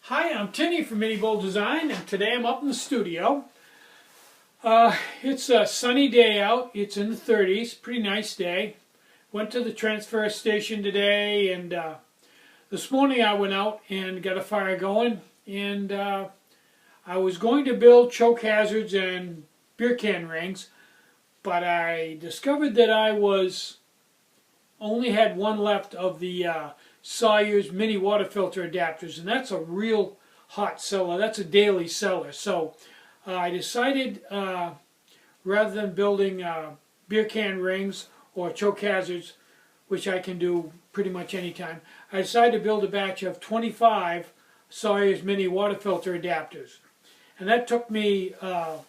Hi, I'm Tinny from Mini Bowl Design, and today I'm up in the studio. It's a sunny day out. It's in the 30s. Pretty nice day. Went to the transfer station today, and this morning I went out and got a fire going, and I was going to build choke hazards and beer can rings, but I discovered that I only had one left of the Sawyer's mini water filter adapters, and that's a real hot seller. That's a daily seller. So I decided rather than building beer can rings or choke hazards, which I can do pretty much anytime, I decided to build a batch of 25 Sawyer's mini water filter adapters. And that took me all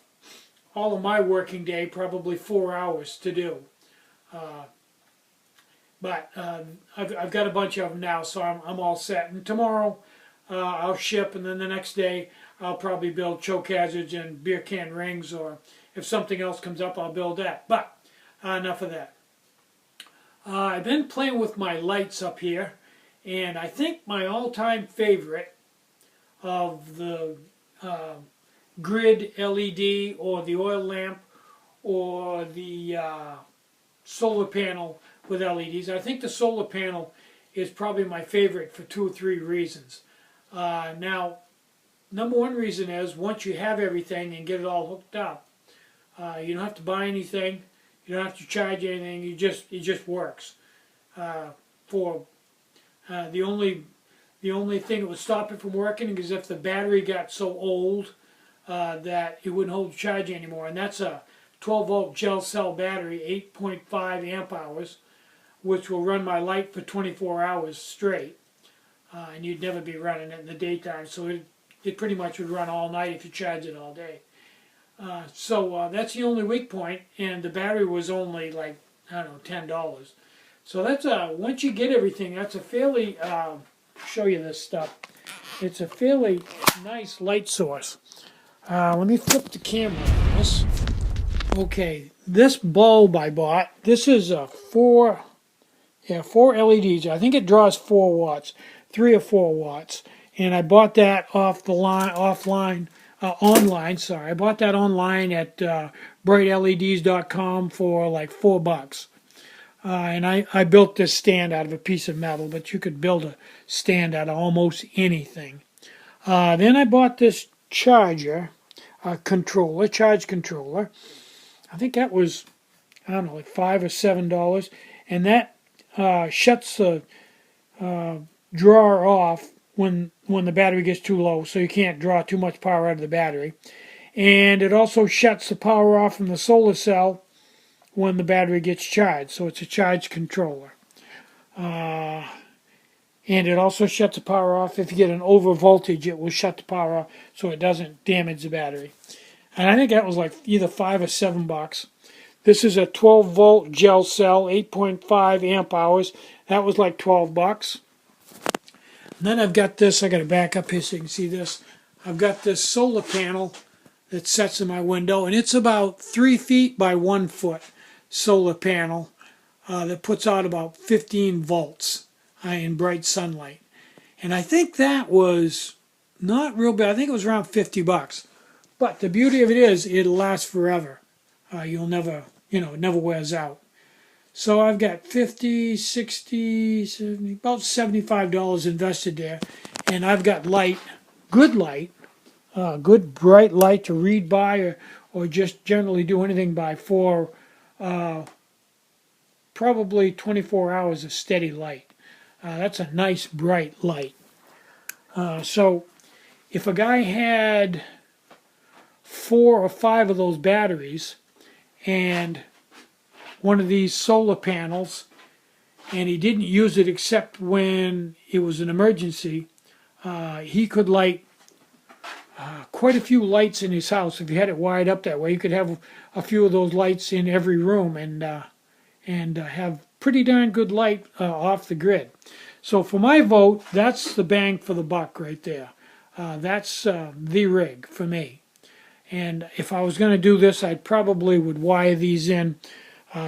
of my working day, probably 4 hours to do. But I've got a bunch of them now, so I'm all set. And tomorrow I'll ship, and then the next day I'll probably build choke hazards and beer can rings, or if something else comes up, I'll build that. But enough of that. I've been playing with my lights up here, and I think my all-time favorite of the grid LED or the oil lamp or the solar panel with LEDs. I think the solar panel is probably my favorite for 2 or 3 reasons. Now, number one reason is once you have everything and get it all hooked up, you don't have to buy anything, you don't have to charge anything. It just works. The only thing that would stop it from working is if the battery got so old that it wouldn't hold the charge anymore, and that's a 12-volt gel cell battery, 8.5 amp hours, which will run my light for 24 hours straight. And you'd never be running it in the daytime, so it pretty much would run all night if you charge it all day. So that's the only weak point, and the battery was only like, I don't know, $10. So that's once you get everything, that's a fairly, show you this stuff, it's a fairly nice light source. Let me flip the camera on this. Okay, this bulb I bought, this is a 4 LEDs. I think it draws 4 watts, 3 or 4 watts. And I bought that online. I bought that online at brightleds.com for like $4. And I built this stand out of a piece of metal, but you could build a stand out of almost anything. Then I bought this charger, charge controller. I think that was, I don't know, like $5 or $7. And that shuts the drawer off when the battery gets too low, so you can't draw too much power out of the battery. And it also shuts the power off from the solar cell when the battery gets charged, so it's a charge controller. And it also shuts the power off if you get an over voltage. It will shut the power off so it doesn't damage the battery. And I think that was like either $5 or $7. This is a 12-volt gel cell, 8.5 amp hours. That was like $12. And then I've got this. I got to back up here so you can see this. I've got this solar panel that sets in my window, and it's about 3 feet by 1 foot solar panel that puts out about 15 volts in bright sunlight. And I think that was not real bad. I think it was around $50. But the beauty of it is it'll last forever. You'll never, it never wears out. So I've got 50, 60, 70, about $75 invested there. And I've got good bright light to read by or just generally do anything by for probably 24 hours of steady light. That's a nice bright light. So if a guy had 4 or 5 of those batteries and one of these solar panels, and he didn't use it except when it was an emergency, he could light quite a few lights in his house. If you had it wired up that way, you could have a few of those lights in every room and have pretty darn good light off the grid. So for my vote, that's the bang for the buck right there. That's the rig for me. And if I was going to do this, I probably would wire these in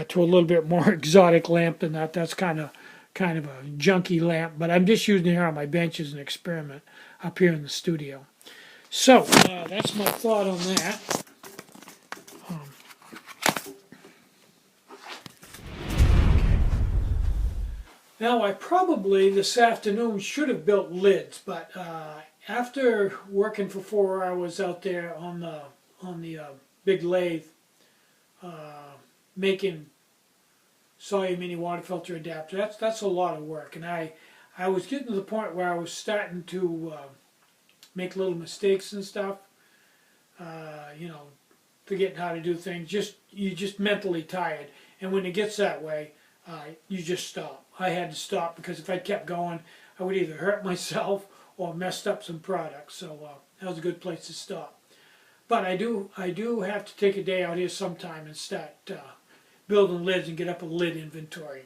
to a little bit more exotic lamp than that. That's kind of kind of a junky lamp, but I'm just using it here on my bench as an experiment up here in the studio. So that's my thought on that. Now I probably this afternoon should have built lids, but after working for 4 hours out there on the big lathe making Sawyer mini water filter adapter, that's a lot of work, and I was getting to the point where I was starting to make little mistakes and stuff, you know, forgetting how to do things. You're just mentally tired, and when it gets that way, you just stop. I had to stop because if I kept going, I would either hurt myself or messed up some products. So that was a good place to stop. But I do have to take a day out here sometime and start building lids and get up a lid inventory.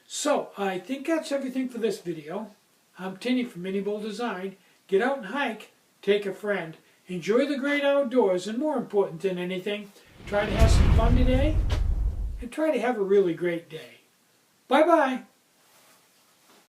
So I think that's everything for this video. I'm Tinny from Mini Bull Design. Get out and hike, take a friend, enjoy the great outdoors, and more important than anything, try to have some fun today and try to have a really great day. Bye-bye.